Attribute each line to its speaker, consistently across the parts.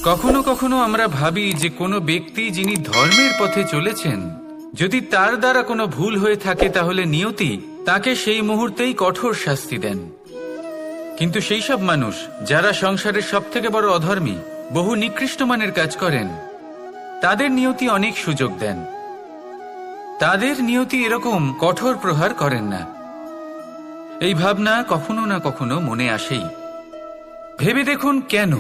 Speaker 1: কখনো কখনো আমরা ভাবি যে কোনো ব্যক্তি যিনি ধর্মের পথে চলেছেন, যদি তার দ্বারা কোনো ভুল হয়ে থাকে তাহলে নিয়তি তাকে সেই মুহূর্তেই কঠোর শাস্তি দেন। কিন্তু সেই সব মানুষ যারা সংসারের সবথেকে বড় অধর্মী, বহু নিকৃষ্ট মানের কাজ করেন, তাদের নিয়তি অনেক সুযোগ দেন। তাদের নিয়তি এরকম কঠোর প্রহার করেন না। এই ভাবনা কখনো না কখনো মনে আসেই। ভেবে দেখুন কেন?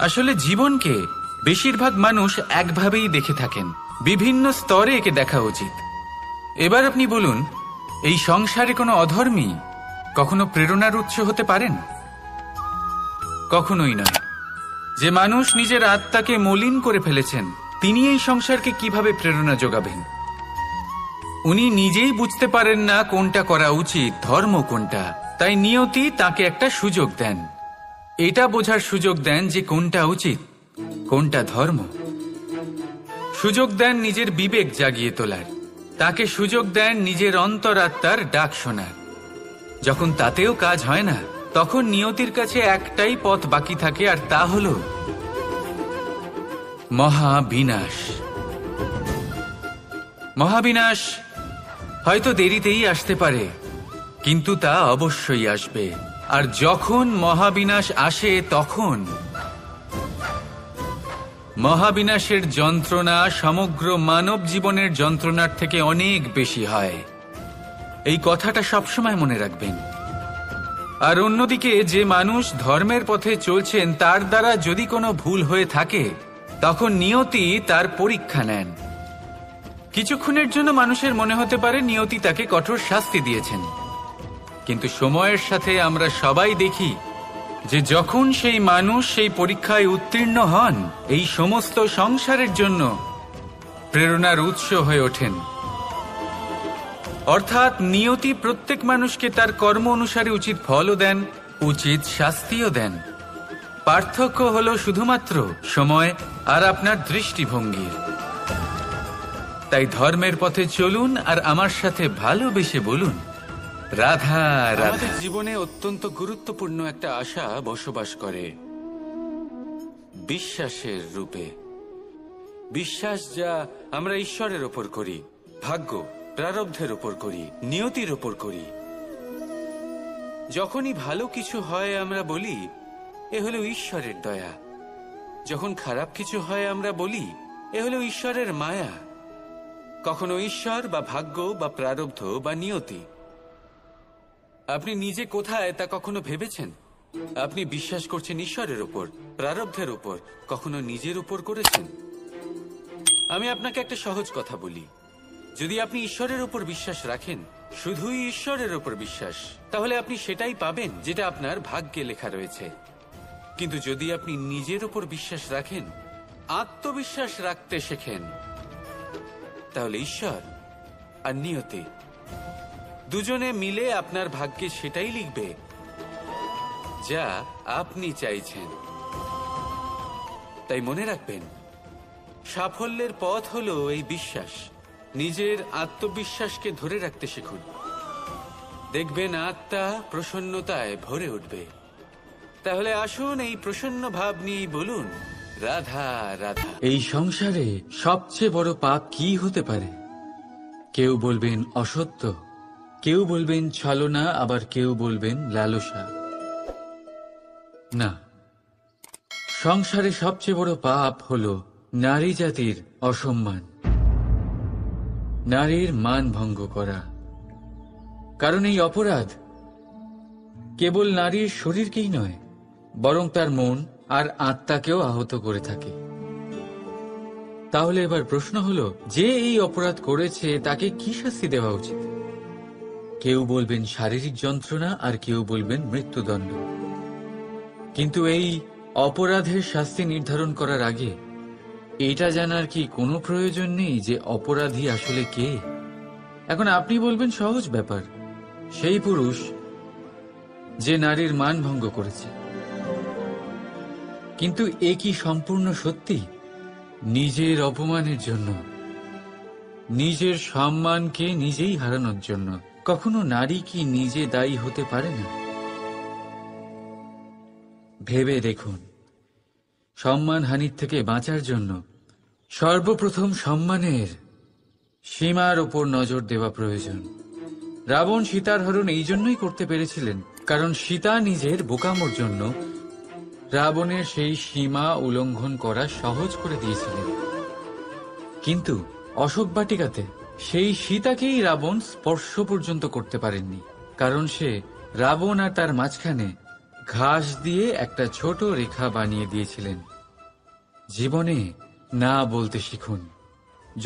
Speaker 1: আসলে জীবনকে বেশিরভাগ মানুষ একভাবেই দেখে থাকেন, বিভিন্ন স্তরে একে দেখা উচিত। এবার আপনি বলুন, এই সংসারে কোনো অধর্মী কখনো প্রেরণার উৎস হতে পারেন? কখনোই নয়। যে মানুষ নিজের আত্মাকে মলিন করে ফেলেছেন, তিনি এই সংসারকে কিভাবে প্রেরণা যোগাবেন? উনি নিজেই বুঝতে পারেন না কোনটা করা উচিত, ধর্ম কোনটা। তাই নিয়তি তাকে একটা সুযোগ দেন, এটা বোঝার সুযোগ দেন যে কোনটা উচিত, কোনটা ধর্ম। সুযোগ দেন নিজের বিবেক জাগিয়ে তোলার, তাকে সুযোগ দেন নিজের অন্তরাত্মার ডাক শোনার। যখন তাতেও কাজ হয় না, তখন নিয়তির কাছে একটাই পথ বাকি থাকে, আর তা হল মহাবিনাশ। মহাবিনাশ হয়তো দেরিতেই আসতে পারে, কিন্তু তা অবশ্যই আসবে। আর যখন মহাবিনাশ আসে, তখন মহাবিনাশের যন্ত্রণা সমগ্র মানব জীবনের যন্ত্রণার থেকে অনেক বেশি হয়। এই কথাটা সবসময় মনে রাখবেন। আর অন্যদিকে যে মানুষ ধর্মের পথে চলছেন, তার দ্বারা যদি কোনো ভুল হয়ে থাকে, তখন নিয়তি তার পরীক্ষা নেন। কিছুক্ষণের জন্য মানুষের মনে হতে পারে নিয়তি তাকে কঠোর শাস্তি দিয়েছেন, কিন্তু সময়ের সাথে আমরা সবাই দেখি যে যখন সেই মানুষ সেই পরীক্ষায় উত্তীর্ণ হন, এই সমস্ত সংসারের জন্য প্রেরণার উৎস হয়ে ওঠেন। অর্থাৎ নিয়তি প্রত্যেক মানুষকে তার কর্ম অনুসারে উচিত ফলও দেন, উচিত শাস্তিও দেন। পার্থক্য হলো শুধুমাত্র সময় আর আপনার দৃষ্টিভঙ্গির। তাই ধর্মের পথে চলুন আর আমার সাথে ভালোবেসে বলুন, রাধা রাধা। আমাদের জীবনে অত্যন্ত গুরুত্বপূর্ণ একটা আশা বসবাস করে, বিশ্বাসের রূপে। বিশ্বাস যা আমরা ঈশ্বরের ওপর করি, ভাগ্য, প্রারব্ধের ওপর করি, নিয়তির ওপর করি। যখনই ভালো কিছু হয় আমরা বলি এ হলো ঈশ্বরের দয়া, যখন খারাপ কিছু হয় আমরা বলি এ হলো ঈশ্বরের মায়া। কখনো ঈশ্বর বা ভাগ্য বা প্রারব্ধ বা নিয়তি। আপনি নিজে কোথায় তা কখনো ভেবেছেন? আপনি বিশ্বাস করছেন ঈশ্বরের উপর, প্রারব্ধের উপর, কখনো নিজের উপর করেছেন? আমি আপনাকে একটা সহজ কথা বলি, যদি আপনি ঈশ্বরের উপর বিশ্বাস রাখেন, শুধুই ঈশ্বরের উপর বিশ্বাস, তাহলে আপনি সেটাই পাবেন যেটা আপনার ভাগ্যে লেখা রয়েছে। কিন্তু যদি আপনি নিজের উপর বিশ্বাস রাখেন, আত্মবিশ্বাস রাখতে শেখেন, তাহলে ঈশ্বর আর নিয়তি দুজনে মিলে আপনার ভাগ্যে সেটাই লিখবে যা আপনি চাইছেন। তাই মনে রাখবেন, সাফল্যের পথ হলো এই বিশ্বাস। নিজের আত্মবিশ্বাসকে ধরে রাখতে শিখুন, দেখবেন আত্মা প্রসন্নতায় ভরে উঠবে। তাহলে আসুন এই প্রসন্ন ভাব নিয়ে বলুন, রাধা রাধা। এই সংসারে সবচেয়ে বড় পাপ কি হতে পারে? কেউ বলবেন অসত্য, কেউ বলবেন ছলনা, আবার কেউ বলবেন লালসা। না, সংসারে সবচেয়ে বড় পাপ হলো নারী জাতির অসম্মান, নারীর মান ভঙ্গ করা। কারণ এই অপরাধ কেবল নারীর শরীরকেই নয়, বরং তার মন আর আত্মাকেও আহত করে থাকে। তাহলে এবার প্রশ্ন হলো, যে এই অপরাধ করেছে তাকে কি শাস্তি দেওয়া উচিত? কেউ বলবেন শারীরিক যন্ত্রণা, আর কেউ বলবেন মৃত্যুদণ্ড। কিন্তু এই অপরাধের শাস্তি নির্ধারণ করার আগে এটা জানার কি কোনো প্রয়োজন নেই যে অপরাধী আসলে কে? এখন আপনি বলবেন সহজ ব্যাপার, সেই পুরুষ যে নারীর মান ভঙ্গ করেছে। কিন্তু এ কি সম্পূর্ণ সত্যি? নিজের অপমানের জন্য
Speaker 2: নিজের সম্মানকে নিজেই হারানোর জন্য। কখনো নারী কি নিজে দায়ী হতে পারে না? ভেবে দেখুন, সম্মানহানির থেকে বাঁচার জন্য সর্বপ্রথম সম্মানের সীমার ওপর নজর দেওয়া প্রয়োজন। রাবণ সীতার হরণ এই জন্যই করতে পেরেছিলেন কারণ সীতা নিজের বোকামোর জন্য রাবণের সেই সীমা উল্লঙ্ঘন করা সহজ করে দিয়েছিলেন। কিন্তু অশোক বাটিকাতে সেই সীতাকেই রাবণ স্পর্শ পর্যন্ত করতে পারেননি, কারণ সে রাবণ আর তার মাঝখানে ঘাস দিয়ে একটা ছোট রেখা বানিয়ে দিয়েছিলেন। জীবনে না বলতে শিখুন।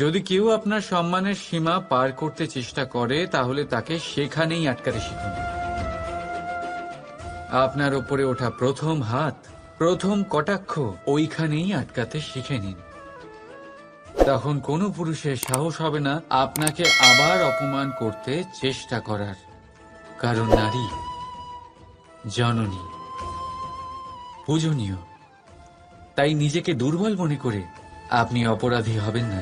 Speaker 2: যদি কেউ আপনার সম্মানের সীমা পার করতে চেষ্টা করে তাহলে তাকে সেখানেই আটকাতে শিখুন। আপনার ওপরে ওঠা প্রথম হাত, প্রথম কটাক্ষ ওইখানেই আটকাতে শিখে নিন। তখন কোনো পুরুষের সাহস হবে না আপনাকে আবার অপমান করতে চেষ্টা করার, কারণ নারী জননী, পূজনীয়। তাই নিজেকে দুর্বল মনে করে আপনি অপরাধী হবেন না।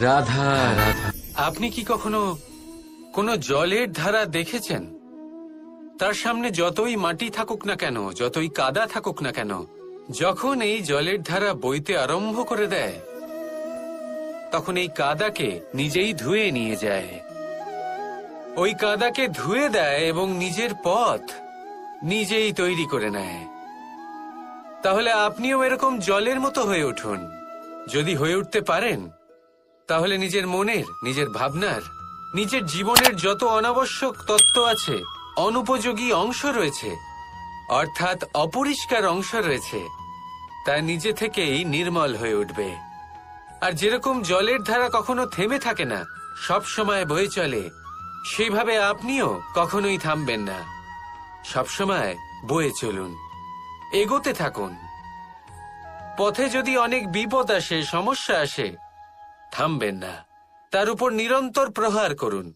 Speaker 2: রাধা রাধা।
Speaker 1: আপনি কি কখনো কোনো জলের ধারা দেখেছেন? তার সামনে যতই মাটি থাকুক না কেন, যতই কাদা থাকুক না কেন, যখন এই জলের ধারা বইতে আরম্ভ করে দেয় তখন এই কাদাকে নিজেই ধুয়ে নিয়ে যায়। ওই কাদাকে ধুয়ে দেয় এবং নিজের পথ নিজেই তৈরি করে নেয়। তাহলে আপনিও এরকম জলের মতো হয়ে উঠুন। যদি হয়ে উঠতে পারেন তাহলে নিজের মনের, নিজের ভাবনার, নিজের জীবনের যত অনাবশ্যক তত্ত্ব আছে, অনুপযোগী অংশ রয়েছে, অর্থাৎ অপরিষ্কার অংশ রয়েছে, তা নিজে থেকেই নির্মল হয়ে উঠবে। আর যেরকম জলের ধারা কখনো থেমে থাকে না, সব সময় বয়ে চলে, সেইভাবে আপনিও কখনোই থামবেন না। সবসময় বয়ে চলুন, এগোতে থাকুন। পথে যদি অনেক বিপদ আসে, সমস্যা আসে, থামবেন না, তার উপর নিরন্তর প্রহার করুন,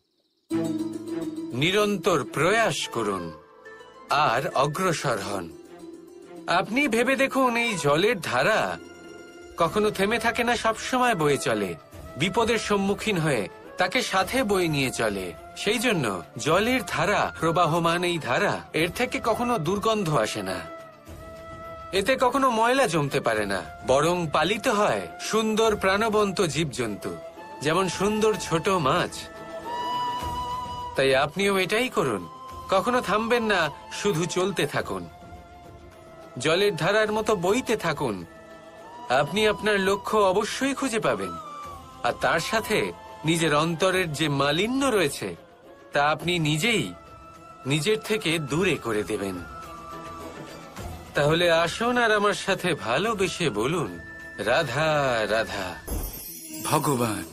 Speaker 1: নিরন্তর প্রয়াস করুন আর অগ্রসর হন। আপনি ভেবে দেখুন, এই জলের ধারা কখনো থেমে থাকে না, সবসময় বয়ে চলে, বিপদের সম্মুখীন হয়ে তাকে সাথে বয়ে নিয়ে চলে। সেই জন্য জলের ধারা, প্রবাহমান এই ধারা, এর থেকে কখনো দুর্গন্ধ আসে না, এতে কখনো ময়লা জমতে পারে না, বরং পালিত হয় সুন্দর প্রাণবন্ত জীবজন্তু, যেমন সুন্দর ছোট মাছ। তাই আপনিও এটাই করুন, কখনো থামবেন না, শুধু চলতে থাকুন, জলের ধারার মতো বইতে থাকুন। আপনি আপনার লক্ষ্য অবশ্যই খুঁজে পাবেন, আর তার সাথে নিজের অন্তরের যে মালিন্য রয়েছে তা আপনি নিজেই নিজের থেকে দূরে করে দেবেন। তাহলে আসুন আর আমার সাথে ভালোবেসে বলুন, রাধা রাধা। ভগবান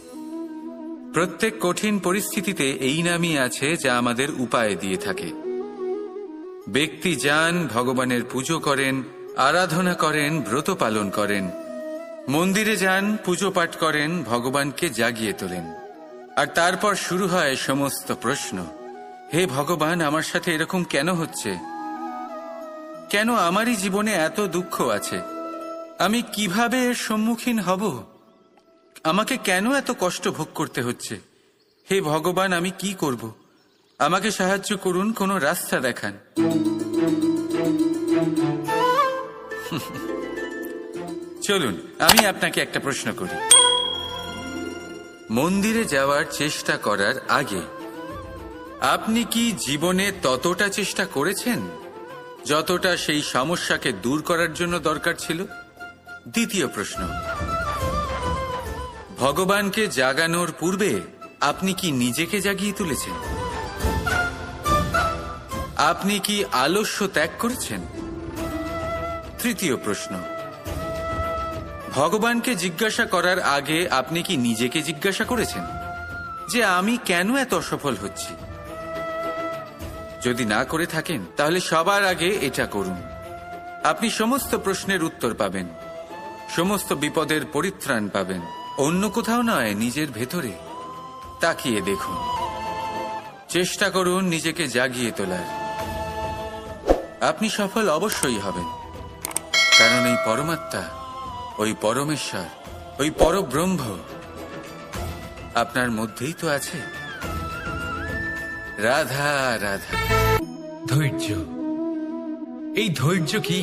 Speaker 1: প্রত্যেক কঠিন পরিস্থিতিতে এই নামই আছে যা আমাদের উপায় দিয়ে থাকে। ব্যক্তি যান, ভগবানের পুজো করেন, আরাধনা করেন, ব্রত পালন করেন, মন্দিরে যান, পুজো পাঠ করেন, ভগবানকে জাগিয়ে তোলেন, আর তারপর শুরু হয় সমস্ত প্রশ্ন। হে ভগবান, আমার সাথে এরকম কেন হচ্ছে? কেন আমারই জীবনে এত দুঃখ আছে? আমি কিভাবে এর সম্মুখীন হব? আমাকে কেন এত কষ্ট ভোগ করতে হচ্ছে? হে ভগবান, আমি কি করব? আমাকে সাহায্য করুন, কোনো রাস্তা দেখান। চলুন আমি আপনাকে একটা প্রশ্ন করি। মন্দিরে যাওয়ার চেষ্টা করার আগে আপনি কি জীবনে ততটা চেষ্টা করেছেন যতটা সেই সমস্যাকে দূর করার জন্য দরকার ছিল? দ্বিতীয় প্রশ্ন, ভগবানকে জাগানোর পূর্বে আপনি কি নিজেকে জাগিয়ে তুলেছেন? আপনি কি আলস্য ত্যাগ করেছেন? তৃতীয় প্রশ্ন, ভগবানকে জিজ্ঞাসা করার আগে আপনি কি নিজেকে জিজ্ঞাসা করেছেন যে আমি কেন এত অসফল হচ্ছি? যদি না করে থাকেন তাহলে সবার আগে এটা করুন। আপনি সমস্ত প্রশ্নের উত্তর পাবেন, সমস্ত বিপদের পরিত্রাণ পাবেন। অন্য কোথাও নয়, নিজের ভেতরে তাকিয়ে দেখুন। চেষ্টা করুন নিজেকে জাগিয়ে তোলার। আপনি সফল অবশ্যই হবেন, কারণ এই পরমাত্মা, ওই পরমেশ্বর ওই পরব্রহ্ম আপনার মধ্যেই তো আছে। রাধা রাধা।
Speaker 3: ধৈর্য, এই ধৈর্য কি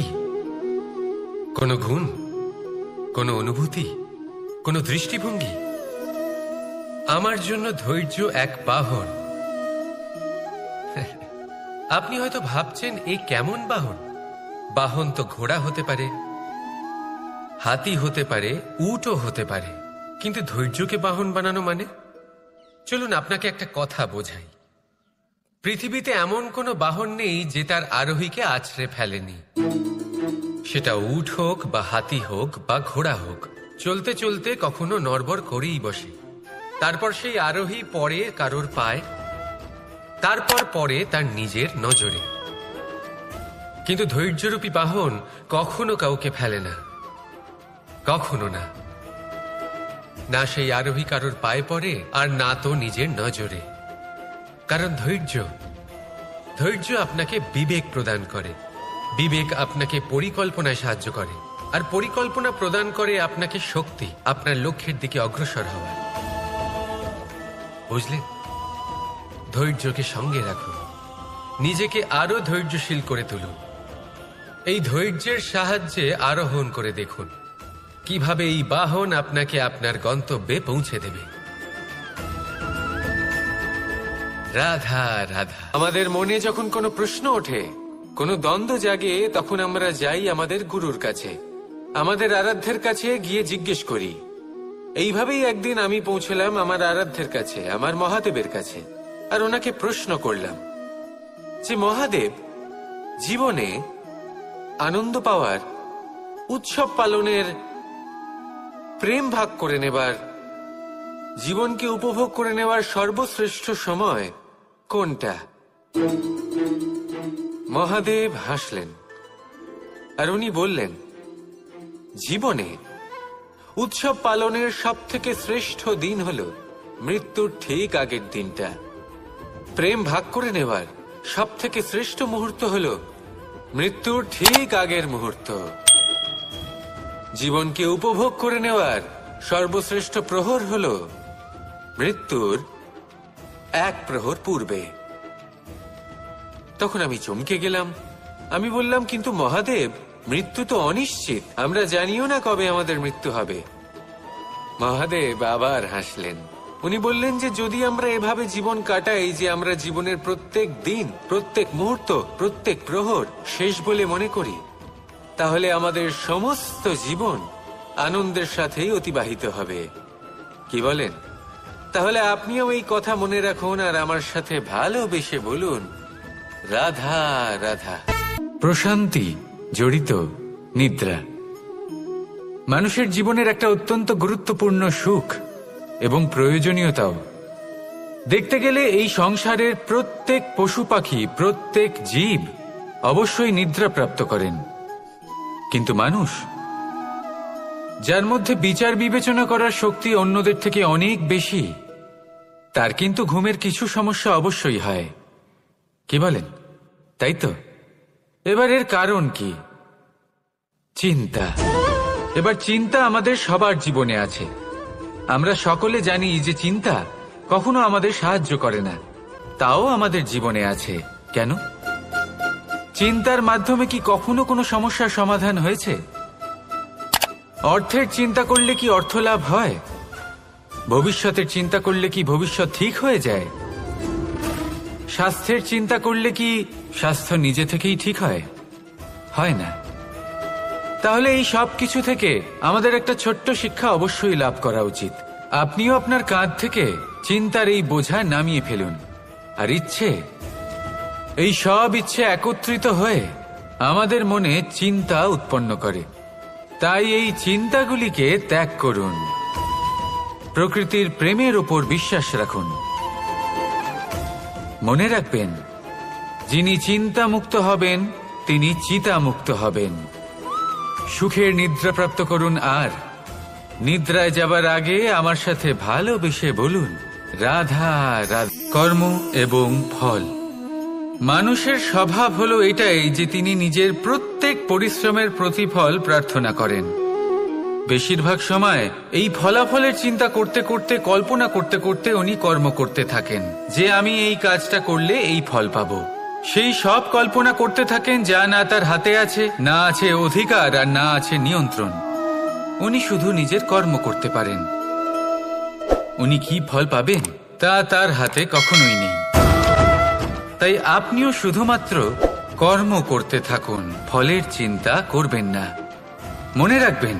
Speaker 3: কোনো গুণ, কোনো অনুভূতি, কোনো দৃষ্টিভঙ্গি? আমার জন্য ধৈর্য এক বাহন। আপনি হয়তো ভাবছেন এই কেমন বাহন? বাহন তো ঘোড়া হতে পারে, হাতি হতে পারে, উটও হতে পারে, কিন্তু ধৈর্যকে বাহন বানানো মানে? চলুন আপনাকে একটা কথা বোঝাই। পৃথিবীতে এমন কোনো বাহন নেই যে তার আরোহীকে আছড়ে ফেলেনি। সেটা উট হোক বা হাতি হোক বা ঘোড়া হোক, চলতে চলতে কখনো নড়বড় করেই বসে। তারপর সেই আরোহী পরে কারোর পায়, তারপর পরে তার নিজের নজরে। কিন্তু ধৈর্যরূপী বাহন কখনো কাউকে ফেলে না, কখনো না। না সেই আরোহী কারোর পায়ে পড়ে, আর না তো নিজের নজরে। কারণ ধৈর্য আপনাকে বিবেক প্রদান করে, বিবেক আপনাকে পরিকল্পনায় সাহায্য করে, আর পরিকল্পনা প্রদান করে আপনাকে শক্তি, আপনার লক্ষ্যের দিকে অগ্রসর হওয়ার। বুঝলেন? ধৈর্যকে সঙ্গে রাখুন, নিজেকে আরো ধৈর্যশীল করে তুলুন। এই ধৈর্যের সাহায্যে আরোহণ করে দেখুন কিভাবে এই বাহন আপনাকে আপনার গন্তব্যে পৌঁছে দেবে। রাধা রাধা।
Speaker 1: আমাদের মনে যখন কোনো প্রশ্ন ওঠে, কোনো দ্বন্দ্ব জাগে, তখন আমরা যাই আমাদের গুরুর কাছে, আমাদের আরাধ্যের কাছে গিয়ে জিজ্ঞেস করি। এইভাবেই একদিন আমি পৌঁছলাম আমার আরাধ্যের কাছে, আমার মহাদেবের কাছে, আর ওনাকে প্রশ্ন করলাম যে মহাদেব, জীবনে আনন্দ পাওয়ার, উৎসব পালনের, প্রেম ভাগ করে নেবার, জীবনকে উপভোগ করে নেওয়ার সর্বশ্রেষ্ঠ সময় কোনটা? মহাদেব হাসলেন আর উনি বললেন, জীবনে উৎসব পালনের সব থেকে শ্রেষ্ঠ দিন হল মৃত্যুর ঠিক আগের দিনটা। প্রেম ভাগ করে নেওয়ার সব থেকে শ্রেষ্ঠ মুহূর্ত হল মৃত্যুর ঠিক আগের মুহূর্ত। জীবনকে উপভোগ করে নেওয়ার সর্বশ্রেষ্ঠ প্রহর হল মৃত্যুর এক প্রহর পূর্বে। তখন আমি চমকে গেলাম। আমি বললাম, কিন্তু মহাদেব, মৃত্যু তো অনিশ্চিত, আমরা জানিও না কবে আমাদের মৃত্যু হবে। মহাদেব আবার হাসলেন। উনি বললেন যে যদি আমরা এভাবে জীবন কাটাই যে আমরা জীবনের প্রত্যেক দিন, প্রত্যেক মুহূর্ত, প্রত্যেক প্রহর শেষ বলে মনে করি, তাহলে আমাদের সমস্ত জীবন আনন্দের সাথেই অতিবাহিত হবে। কি বলেন? তাহলে আপনিও এই কথা মনে রাখুন আর আমার সাথে ভালোবেসে বলুন, রাধা রাধা। প্রশান্তি জড়িত নিদ্রা মানুষের জীবনের একটা অত্যন্ত গুরুত্বপূর্ণ সুখ এবং প্রয়োজনীয়তাও। দেখতে গেলে এই সংসারের প্রত্যেক পশু পাখি, প্রত্যেক জীব অবশ্যই নিদ্রা প্রাপ্ত করেন, কিন্তু মানুষ, যার মধ্যে বিচার বিবেচনা করার শক্তি অন্যদের থেকে অনেক বেশি, তার কিন্তু ঘুমের কিছু সমস্যা অবশ্যই হয়। কি বলেন? তাই তো? এবার এর কারণ কি? চিন্তা। এবার চিন্তা আমাদের সবার জীবনে আছে। আমরা সকলে জানি যে চিন্তা কখনো আমাদের সাহায্য করে না, তাও আমাদের জীবনে আছে। কেন? চিন্তার মাধ্যমে কি কখনো কোনো সমস্যার সমাধান হয়েছে? অর্থের চিন্তা করলে কি অর্থ লাভ হয়? ভবিষ্যতের চিন্তা করলে কি ভবিষ্যৎ ঠিক হয়ে যায়? স্বাস্থ্যের চিন্তা করলে কি স্বাস্থ্য নিজে থেকেই ঠিক হয়? হয় না। তাহলে এই সব কিছু থেকে আমাদের একটা ছোট্ট শিক্ষা অবশ্যই লাভ করা উচিত। আপনিও আপনার কাঁধ থেকে চিন্তার এই বোঝা নামিয়ে ফেলুন, আর এই সব ইচ্ছে একত্রিত হয়ে আমাদের মনে চিন্তা উৎপন্ন করে। তাই এই চিন্তাগুলিকে ত্যাগ করুন, প্রকৃতির প্রেমের ওপর বিশ্বাস রাখুন। মনে রাখবেন, যিনি চিন্তা মুক্ত হবেন তিনি চিতা মুক্ত হবেন। সুখের নিদ্রা প্রাপ্ত করুন, আর নিদ্রায় যাবার আগে আমার সাথে ভালোবেসে বলুন, রাধা রাধা। কর্ম এবং ফল। মানুষের স্বভাব হলো এটাই যে তিনি নিজের প্রত্যেক পরিশ্রমের প্রতিফল প্রার্থনা করেন। বেশিরভাগ সময় এই ফলাফলের চিন্তা করতে করতে, কল্পনা করতে করতে উনি কর্ম করতে থাকেন যে আমি এই কাজটা করলে এই ফল পাবো। সেই সব কল্পনা করতে থাকেন যা না তার হাতে আছে, না আছে অধিকার, আর না আছে নিয়ন্ত্রণ। উনি শুধু নিজের কর্ম করতে পারেন। উনি কি ফল পাবেন তা তার হাতে কখনোই নেই। তাই আপনিও শুধুমাত্র কর্ম করতে থাকুন, ফলের চিন্তা করবেন না। মনে রাখবেন,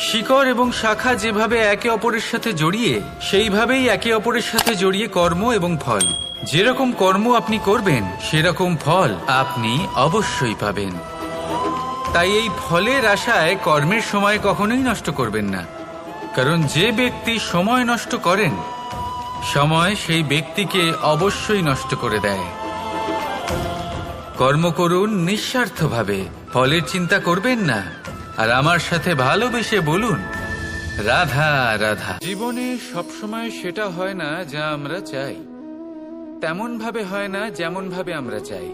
Speaker 1: শিকড় এবং শাখা যেভাবে একে অপরের সাথে জড়িয়ে, সেইভাবেই একে অপরের সাথে জড়িয়ে কর্ম এবং ফল। যেরকম কর্ম আপনি করবেন সেরকম ফল আপনি অবশ্যই পাবেন। তাই এই ফলের আশায় কর্মের সময় কখনোই নষ্ট করবেন না, কারণ যে ব্যক্তি সময় নষ্ট করেন, সময় সেই ব্যক্তিকে অবশ্যই নষ্ট করে দেয়। কর্ম করুন নিঃস্বার্থভাবে, ফলের চিন্তা করবেন না, আর আমার সাথে ভালোবেসে বলুন রাধা রাধা। জীবনে সবসময় সেটা হয় না যা আমরা চাই, তেমন ভাবে হয় না যেমন ভাবে আমরা চাই।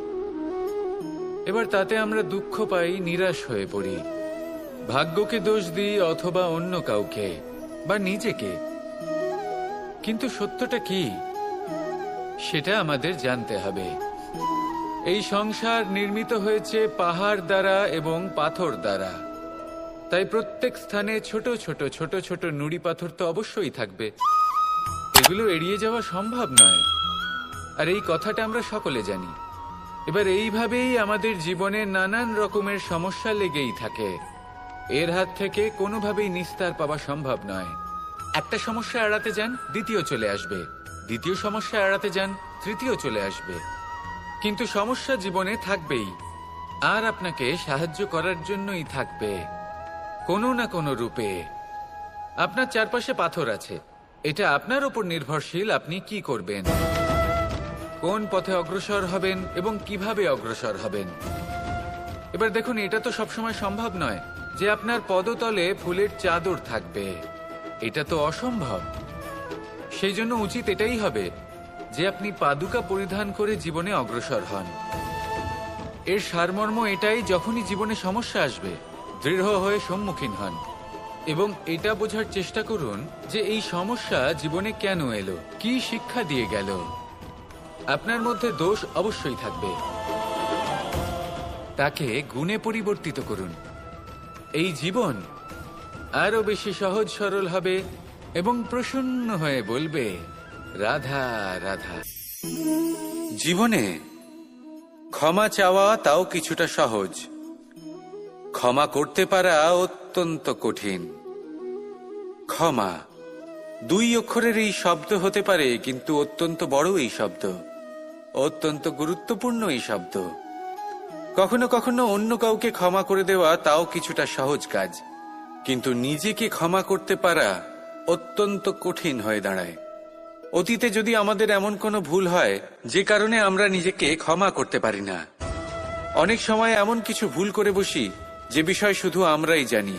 Speaker 1: এবার তাতে আমরা দুঃখ পাই, নিরাশ হয়ে পড়ি, ভাগ্যকে দোষ দিই অথবা অন্য কাউকে বা নিজেকে। কিন্তু সত্যটা কি সেটা আমাদের জানতে হবে। এই সংসার নির্মিত হয়েছে পাহাড় দ্বারা এবং পাথর দ্বারা। তাই প্রত্যেক স্থানে ছোট ছোট ছোট ছোট নুড়ি পাথর তো অবশ্যই থাকবে। এগুলো এড়িয়ে যাওয়া সম্ভব নয়, আর এই কথাটা আমরা সকলে জানি। এবার এইভাবেই আমাদের জীবনে নানান রকমের সমস্যা লেগেই থাকে। এর হাত থেকে কোনোভাবেই নিস্তার পাওয়া সম্ভব নয়। একটা সমস্যা এড়াতে যান, দ্বিতীয় চলে আসবে, দ্বিতীয় সমস্যা এড়াতে যান, তৃতীয় চলে আসবে। কিন্তু সমস্যা জীবনে থাকবেই, আর আপনাকে সাহায্য করার জন্যই থাকবে কোনো না কোনো রূপে। আপনার চারপাশে পাথর আছে, এটা আপনার উপর নির্ভরশীল আপনি কি করবেন, কোন পথে অগ্রসর হবেন এবং কিভাবে অগ্রসর হবেন। এবার দেখুন, এটা তো সবসময় সম্ভব নয় যে আপনার পদতলে ফুলের চাদর থাকবে, এটা তো অসম্ভব। সেই জন্য উচিত এটাই হবে যে আপনি পাদুকা পরিধান করে জীবনে অগ্রসর হন। এর সারমর্ম এটাই, যখনই জীবনে সমস্যা আসবে দৃঢ় হয়ে সম্মুখীন হন এবং এটা বোঝার চেষ্টা করুন যে এই সমস্যা জীবনে কেন এলো, কি শিক্ষা দিয়ে গেল। আপনার মধ্যে দোষ অবশ্যই থাকবে, তাকে গুণে পরিবর্তিত করুন। এই জীবন আরো বেশি সহজ সরল হবে এবং প্রসন্ন হয়ে বলবে রাধা রাধা। জীবনে ক্ষমা চাওয়া তাও কিছুটা সহজ, ক্ষমা করতে পারা অত্যন্ত কঠিন। ক্ষমা দুই অক্ষরের এই শব্দ হতে পারে, কিন্তু অত্যন্ত বড় এই শব্দ, অত্যন্ত গুরুত্বপূর্ণ এই শব্দ। কখনো কখনো অন্য কাউকে ক্ষমা করে দেওয়া তাও কিছুটা সহজ কাজ, কিন্তু নিজেকে ক্ষমা করতে পারা অত্যন্ত কঠিন হয়ে দাঁড়ায়। অতীতে যদি আমাদের এমন কোনো ভুল হয় যে কারণে আমরা নিজেকে ক্ষমা করতে পারি না, অনেক সময় এমন কিছু ভুল করে বসি যে বিষয় শুধু আমরাই জানি,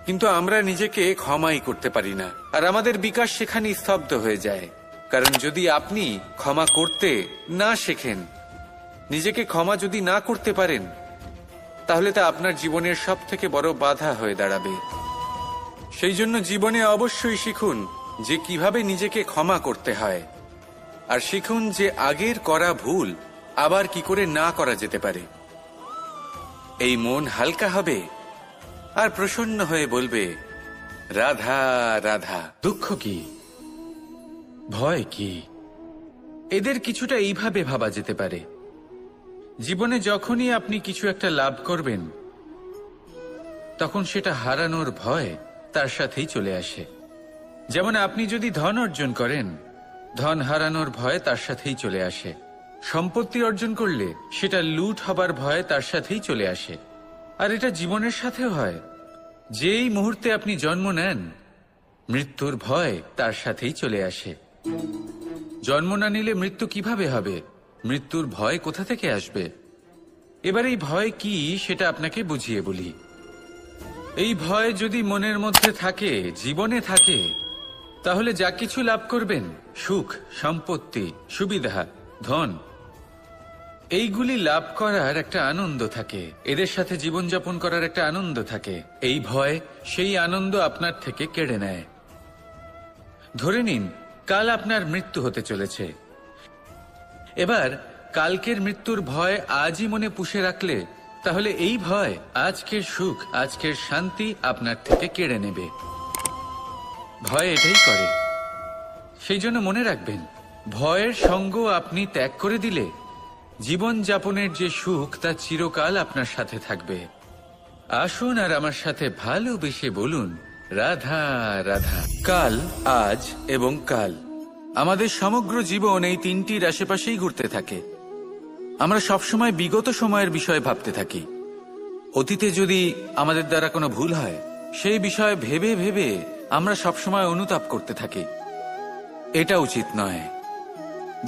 Speaker 1: কিন্তু আমরা নিজেকে ক্ষমাই করতে পারি না, আর আমাদের বিকাশ সেখানেই স্তব্ধ হয়ে যায়। কারণ যদি আপনি ক্ষমা করতে না শেখেন, নিজেকে ক্ষমা যদি না করতে পারেন, তাহলে তা আপনার জীবনের সব থেকে বড় বাধা হয়ে দাঁড়াবে। সেই জন্য জীবনে অবশ্যই শিখুন যে কিভাবে নিজেকে ক্ষমা করতে হয়, আর শিখুন যে আগের করা ভুল আবার কি করে না করা যেতে পারে। এই মন হালকা হবে আর প্রসন্ন হয়ে বলবে রাধা রাধা। দুঃখ কি, ভয় কি, এদের কিছুটা এইভাবে ভাবা যেতে পারে। জীবনে যখনই আপনি কিছু একটা লাভ করবেন, তখন সেটা হারানোর ভয় তার সাথেই চলে আসে। যেমন আপনি যদি ধন অর্জন করেন, ধন হারানোর ভয় তার সাথেই চলে আসে। সম্পত্তি অর্জন করলে সেটা লুট হবার ভয় তার সাথেই চলে আসে। আর এটা জীবনের সাথেও হয়, যেই মুহূর্তে আপনি জন্ম নেন, মৃত্যুর ভয় তার সাথেই চলে আসে। জন্ম না নিলে মৃত্যু কিভাবে হবে? মৃত্যুর ভয় কোথা থেকে আসবে? এবার এই ভয় কি সেটা আপনাকে বুঝিয়ে বলি। এই ভয় যদি মনের মধ্যে থাকে, জীবনে থাকে, তাহলে যা কিছু লাভ করবেন, সুখ, সম্পত্তি, সুবিধা, ধন,
Speaker 2: এইগুলি লাভ করার একটা আনন্দ থাকে, এদের সাথে জীবনযাপন করার একটা আনন্দ থাকে। এই ভয় সেই আনন্দ আপনার থেকে কেড়ে নেয়। ধরে নিন কাল আপনার মৃত্যু হতে চলেছে। এবার কালকের মৃত্যুর ভয় আজই মনে পুষে রাখলে তাহলে এই ভয় আজকের সুখ, আজকের শান্তি আপনার থেকে কেড়ে নেবে। ভয় এটাই করে। সেই জন্য মনে রাখবেন, ভয়ের সঙ্গ আপনি ত্যাগ করে দিলে জীবন যাপনের যে সুখ তা চিরকাল আপনার সাথে থাকবে। আসুন আর আমার সাথে ভালোবেসে বলুন, রাধা রাধা। কাল, আজ এবং কাল। আমাদের সমগ্র জীবন এই তিনটির আশেপাশেই ঘুরতে থাকে। আমরা সবসময় বিগত সময়ের বিষয়ে ভাবতে থাকি। অতীতে যদি আমাদের দ্বারা কোনো ভুল হয়, সেই বিষয়ে ভেবে ভেবে আমরা সবসময় অনুতাপ করতে থাকি। এটা উচিত নয়।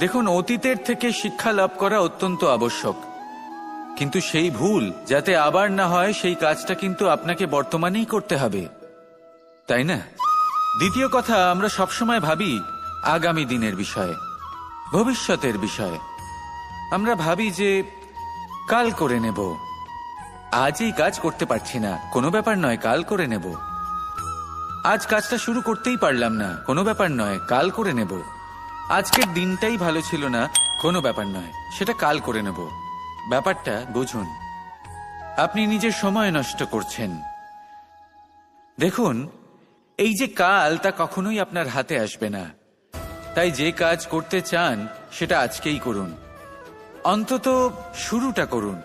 Speaker 2: দেখুন, অতীতের থেকে শিক্ষা লাভ করা অত্যন্ত আবশ্যক, কিন্তু সেই ভুল যাতে আবার না হয় সেই কাজটা কিন্তু আপনাকে বর্তমানেই করতে হবে, তাই না? দ্বিতীয় কথা, আমরা সবসময় ভাবি আগামী দিনের বিষয়ে, ভবিষ্যতের বিষয়ে। আমরা ভাবি যে কাল করে নেব, আজ এই কাজ করতে পারছি না, কোনো ব্যাপার নয়, কাল করে নেব। আজ কাজটা শুরু করতেই পারলাম না, কোনো ব্যাপার নয়, কাল করে নেব। আজকের দিনটাই ভালো ছিল না, কোনো ব্যাপার নয়, সেটা কাল করে নেব। ব্যাপারটা বুঝুন, আপনি নিজের সময় নষ্ট করছেন। দেখুন, এই যে কাল, তা কখনোই আপনার হাতে আসবে না। তাই যে কাজ করতে চান সেটা আজকেই করুন, অন্তত শুরুটা করুন।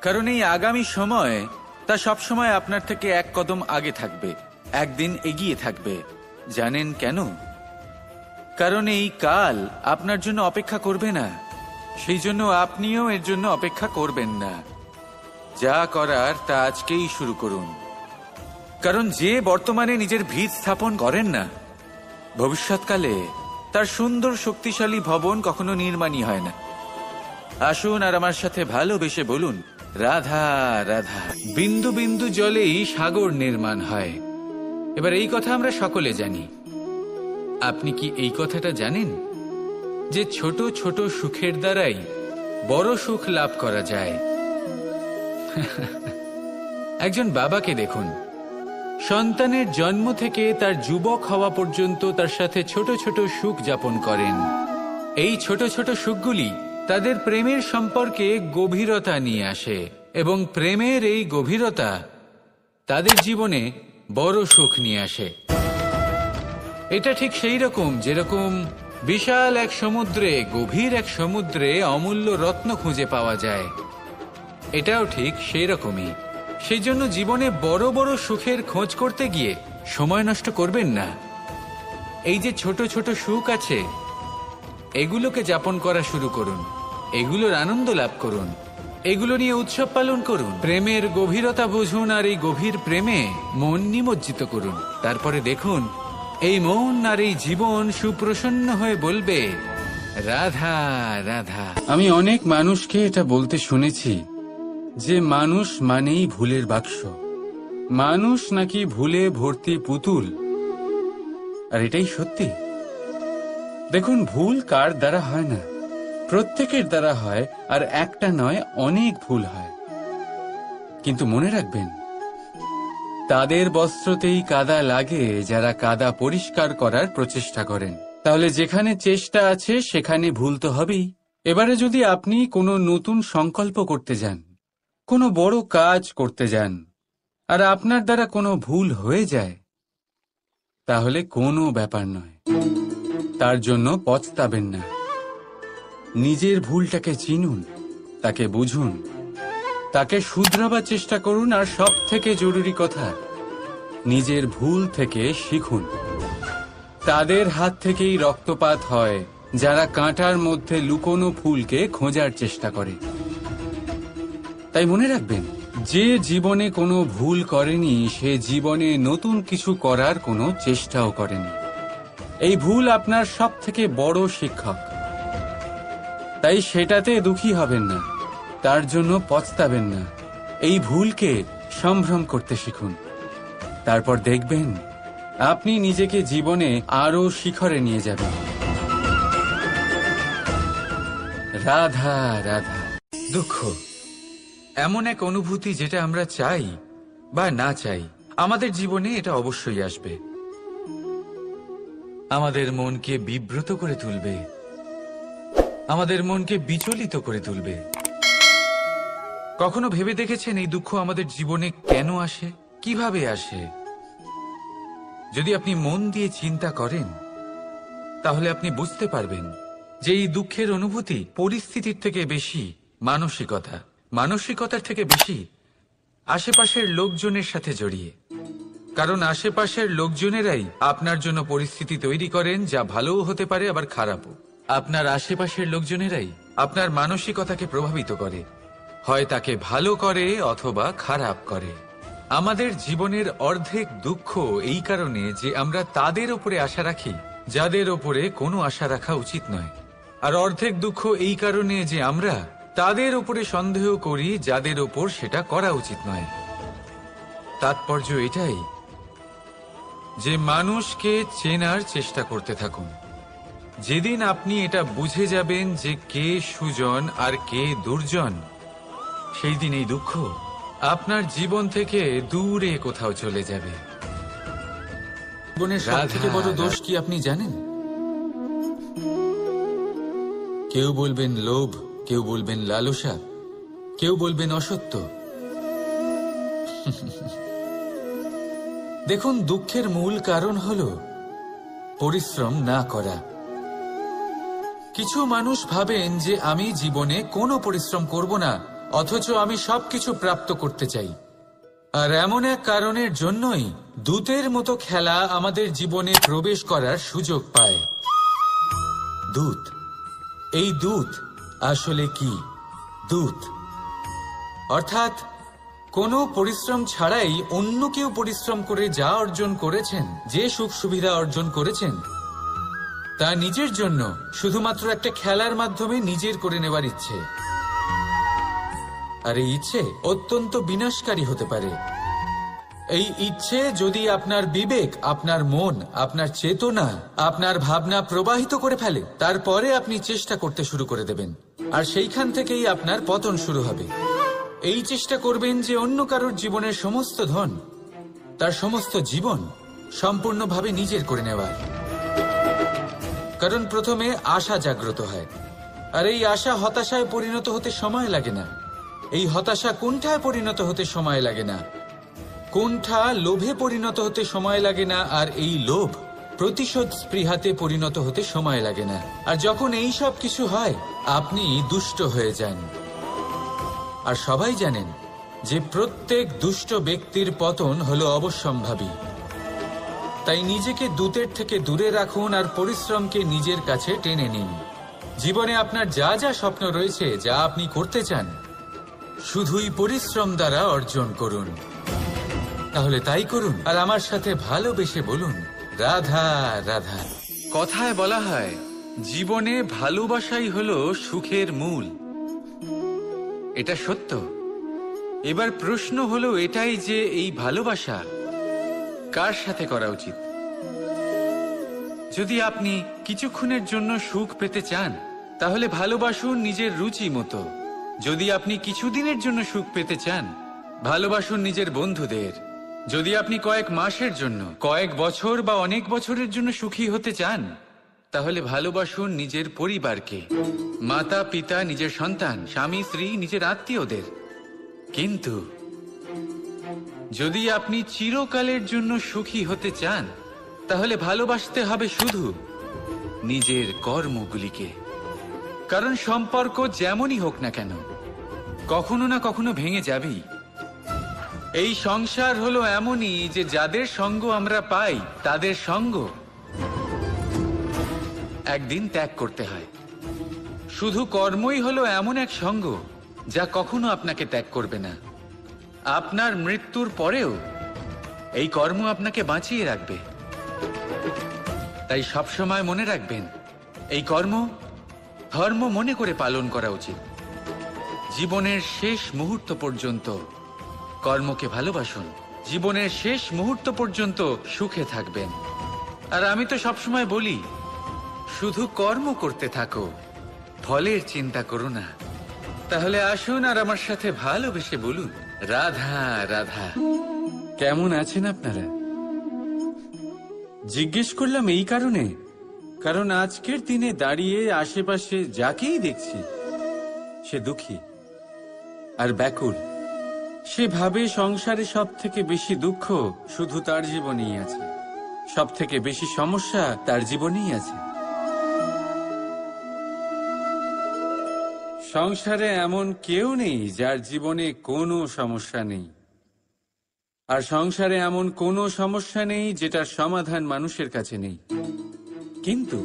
Speaker 2: কারণ এই আগামী সময় তা সবসময় আপনার থেকে এক কদম আগে থাকবে, একদিন এগিয়ে থাকবে। জানেন কেন? কারণ এই কাল আপনার জন্য অপেক্ষা করবে না, সেই জন্য আপনিও এর জন্য অপেক্ষা করবেন না। যা করার তা আজকেই শুরু করুন। কারণ যে বর্তমানে নিজের ভিত স্থাপন করেন না, ভবিষ্যৎকালে তার সুন্দর শক্তিশালী ভবন কখনো নির্মাণই হয় না। আসুন আর আমার সাথে ভালোবেসে বলুন, রাধা রাধা। বিন্দু বিন্দু জলেই সাগর নির্মাণ হয়। এবার এই কথা আমরা সকলে জানি। আপনি কি এই কথাটা জানেন যে ছোট ছোট সুখের দ্বারাই বড় সুখ লাভ করা যায়? একজন বাবাকে দেখুন, সন্তানের জন্ম থেকে তার যুবক হওয়া পর্যন্ত তার সাথে ছোট ছোট সুখ যাপন করেন। এই ছোট ছোট সুখগুলি তাদের প্রেমের সম্পর্কে গভীরতা নিয়ে আসে, এবং প্রেমের এই গভীরতা তাদের জীবনে বড় সুখ নিয়ে আসে। এটা ঠিক সেই রকম যেরকম বিশাল এক সমুদ্রে, গভীর এক সমুদ্রে অমূল্য রত্ন খুঁজে পাওয়া যায়। এটাও ঠিক সেই রকমই। সেই জন্য জীবনে বড় বড় সুখের খোঁজ করতে গিয়ে সময় নষ্ট করবেন না। এই যে ছোট ছোট সুখ আছে, এগুলোকে যাপন করা শুরু করুন, এগুলোর আনন্দ লাভ করুন, এগুলো নিয়ে উৎসব পালন করুন। প্রেমের গভীরতা বুঝুন আর এই গভীর প্রেমে মন নিমজ্জিত করুন। তারপরে দেখুন, এই মন আর এই জীবন সুপ্রসন্ন হয়ে বলবে, রাধা রাধা। আমি অনেক মানুষকে এটা বলতে শুনেছি যে মানুষ মানেই ভুলের বাক্স, মানুষ নাকি ভুলে ভর্তি পুতুল। আর এটাই সত্যি। দেখুন, ভুল কার দ্বারা হয় না, প্রত্যেকের দ্বারা হয়, আর একটা নয়, অনেক ভুল হয়। কিন্তু মনে রাখবেন, তাদের বস্ত্রতেই কাদা লাগে যারা কাদা পরিষ্কার করার প্রচেষ্টা করেন। তাহলে যেখানে চেষ্টা আছে সেখানে ভুল তো হবেই। এবারে যদি আপনি কোনো নতুন সংকল্প করতে যান, কোনো বড় কাজ করতে যান, আর আপনার দ্বারা কোনো ভুল হয়ে যায়, তাহলে কোনো ব্যাপার নয়, তার জন্য পস্তাবেন না। নিজের ভুলটাকে চিনুন, তাকে বুঝুন, তাকে শুধরাবার চেষ্টা করুন, আর সব থেকে জরুরি কথা, নিজের ভুল থেকে শিখুন। তাদের হাত থেকেই রক্তপাত হয় যারা কাঁটার মধ্যে লুকোনো ফুলকে খোঁজার চেষ্টা করে। তাই মনে রাখবেন, যে জীবনে কোনো ভুল করেনি সে জীবনে নতুন কিছু করার কোনো চেষ্টাও করেনি। এই ভুল আপনার সব থেকে বড় শিক্ষক। তাই সেটাতে দুঃখী হবেন না, তার জন্য পস্তাবেন না। এই ভুলকে সম্ভ্রম করতে শিখুন। তারপর দেখবেন আপনি নিজেকে জীবনে আরো শিখরে নিয়ে যাবেন। রাধা রাধা। দুঃখ এমন এক অনুভূতি যেটা আমরা চাই বা না চাই, আমাদের জীবনে এটা অবশ্যই আসবে। আমাদের মনকে বিব্রত করে তুলবে, আমাদের মনকে বিচলিত করে তুলবে। কখনো ভেবে দেখেছেন এই দুঃখ আমাদের জীবনে কেন আসে, কিভাবে আসে? যদি আপনি মন দিয়ে চিন্তা করেন তাহলে আপনি বুঝতে পারবেন যে এই দুঃখের অনুভূতি পরিস্থিতির থেকে বেশি মানসিকতার থেকে বেশি আশেপাশের লোকজনের সাথে জড়িয়ে। কারণ আশেপাশের লোকজনেরাই আপনার জন্য পরিস্থিতি তৈরি করেন, যা ভালোও হতে পারে আবার খারাপও। আপনার আশেপাশের লোকজনেরাই আপনার মানসিকতাকে প্রভাবিত করে, হয় তাকে ভালো করে অথবা খারাপ করে। আমাদের জীবনের অর্ধেক দুঃখ এই কারণে যে আমরা তাদের উপরে আশা রাখি যাদের ওপরে কোনো আশা রাখা উচিত নয়, আর অর্ধেক দুঃখ এই কারণে যে আমরা তাদের উপরে সন্দেহ করি যাদের ওপর সেটা করা উচিত নয়। তাৎপর্য এটাই যে মানুষকে চেনার চেষ্টা করতে থাকুন। যেদিন আপনি এটা বুঝে যাবেন যে কে সুজন আর কে দুর্জন, সেই দিন এই দুঃখ আপনার জীবন থেকে দূরে কোথাও চলে যাবে। জীবনের সবথেকে বড় দোষ কি আপনি জানেন? কেউ বলবেন লোভ, কেউ বলবেন লালসা, কেউ বলবেন অসত্য। দেখুন, দুঃখের মূল কারণ হল পরিশ্রম না করা। কিছু মানুষ ভাবেন যে আমি জীবনে কোনো পরিশ্রম করব না, অথচ আমি সবকিছু প্রাপ্ত করতে চাই। আর এমন এক কারণের জন্যই দূতের মতো খেলা আমাদের জীবনে প্রবেশ করার সুযোগ পায়। দূত, এই দূত আসলে কি? দূত অর্থাৎ কোনো পরিশ্রম ছাড়াই অন্য কেউ পরিশ্রম করে যা অর্জন করেছেন, যে সুখ সুবিধা অর্জন করেছেন, তা নিজের জন্য শুধুমাত্র একটা খেলার মাধ্যমে নিজের করে নেবার ইচ্ছে। আর এই ইচ্ছে অত্যন্ত বিনাশকারী হতে পারে। এই ইচ্ছে যদি আপনার বিবেক, আপনার মন, আপনার চেতনা, আপনার ভাবনা প্রবাহিত করে ফেলে, তারপরে আপনি চেষ্টা করতে শুরু করে দেবেন, আর সেইখান থেকেই আপনার পতন শুরু হবে। এই চেষ্টা করবেন যে অন্য কারোর জীবনের সমস্ত ধন, তার সমস্ত জীবন সম্পূর্ণভাবে নিজের করে নেওয়ার। কারণ প্রথমে আশা জাগ্রত হয়, আর এই আশা হতাশায় পরিণত হতে সময় লাগে না। এই হতাশা কুণ্ঠায় পরিণত হতে সময় লাগে না, কুণ্ঠা লোভে পরিণত হতে সময় লাগে না, আর এই লোভ প্রতিশোধ স্পৃহাতে পরিণত হতে সময় লাগে না। আর যখন এই সব কিছু হয়, আপনি দুষ্ট হয়ে যান। আর সবাই জানেন যে প্রত্যেক দুষ্ট ব্যক্তির পতন হলো অবশ্যম্ভাবী। তাই নিজেকে দূতের থেকে দূরে রাখুন আর পরিশ্রমকে নিজের কাছে টেনে নিন। জীবনে আপনার যা যা স্বপ্ন রয়েছে, যা আপনি করতে চান, শুধুই পরিশ্রম দ্বারা অর্জন করুন। তাহলে তাই করুন, আর আমার সাথে ভালোবেসে বলুন, রাধা রাধা। কথায় বলা হয়, জীবনে ভালোবাসাই হলো সুখের মূল। এটা সত্য। এবার প্রশ্ন হলো এটাই যে এই ভালোবাসা কার সাথে করা উচিত? যদি আপনি কিছুক্ষণের জন্য সুখ পেতে চান, তাহলে ভালোবাসুন নিজের রুচি মতো। যদি আপনি কিছুদিনের জন্য সুখ পেতে চান, ভালোবাসুন নিজের বন্ধুদের। যদি আপনি কয়েক মাসের জন্য, কয়েক বছর বা অনেক বছরের জন্য সুখী হতে চান, তাহলে ভালোবাসুন নিজের পরিবারকে, মাতা পিতা, নিজের সন্তান, স্বামী স্ত্রী, নিজের আত্মীয়দের। কিন্তু যদি আপনি চিরকালের জন্য সুখী হতে চান, তাহলে ভালোবাসতে হবে শুধু নিজের কর্মগুলিকে। কারণ সম্পর্ক যেমনই হোক না কেন, কখনো না কখনো ভেঙে যাবেই। এই সংসার হলো এমনই যে যাদের সঙ্গ আমরা পাই, তাদের সঙ্গ একদিন ত্যাগ করতে হয়। শুধু কর্মই হলো এমন এক সঙ্গ যা কখনো আপনাকে ত্যাগ করবে না। আপনার মৃত্যুর পরেও এই কর্ম আপনাকে বাঁচিয়ে রাখবে। তাই সবসময় মনে রাখবেন, এই কর্ম ধর্ম মনে করে পালন করা উচিত। জীবনের শেষ মুহূর্ত পর্যন্ত কর্মকে ভালোবাসুন। জীবনের শেষ মুহূর্ত পর্যন্ত সুখে থাকবেন। আর আমি তো সবসময় বলি, শুধু কর্ম করতে থাকো,
Speaker 1: ফলের চিন্তা করো না। তাহলে আসুন আর আমার সাথে ভালোবেসে বলুন, রাধা রাধা। কেমন আছেন আপনারা? জিজ্ঞেস করলাম এই কারণে, কারণ আজকের দিনে দাঁড়িয়ে আশেপাশে যাকেই দেখছি সে দুঃখী আর ব্যাকুল। সে ভাবে সংসারে সব থেকে বেশি দুঃখ শুধু তার জীবনেই আছে, সব থেকে বেশি সমস্যা তার জীবনেই আছে। সংসারে এমন কেউ নেই যার জীবনে কোনো সমস্যা নেই, আর সংসারে এমন কোনো সমস্যা নেই যেটার সমাধান মানুষের কাছে নেই। কিন্তু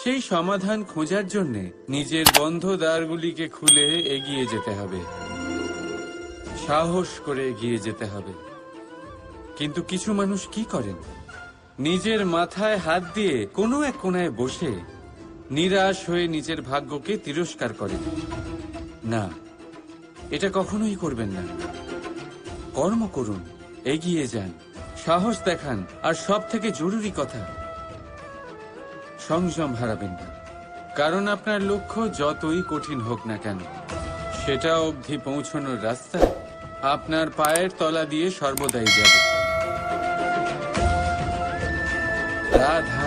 Speaker 1: সেই সমাধান খোঁজার জন্য নিজের বন্ধ দ্বারগুলিকে খুলে এগিয়ে যেতে হবে, সাহস করে এগিয়ে যেতে হবে। কিন্তু কিছু মানুষ কি করেন, নিজের মাথায় হাত দিয়ে কোনো এক কোণায় বসে নিরাশ হয়ে নিজের ভাগ্যকে তিরস্কার করেন। না, এটা কখনোই করবেন না। কর্ম করুন, এগিয়ে যান, সাহস দেখান, আর সব থেকে জরুরি কথা, সংযম হারাবেন না। কারণ আপনার লক্ষ্য যতই কঠিন হোক না কেন, সেটা অবধি পৌঁছানোর রাস্তা আপনার পায়ের তলা দিয়ে সর্বদাই যাবে। রাধা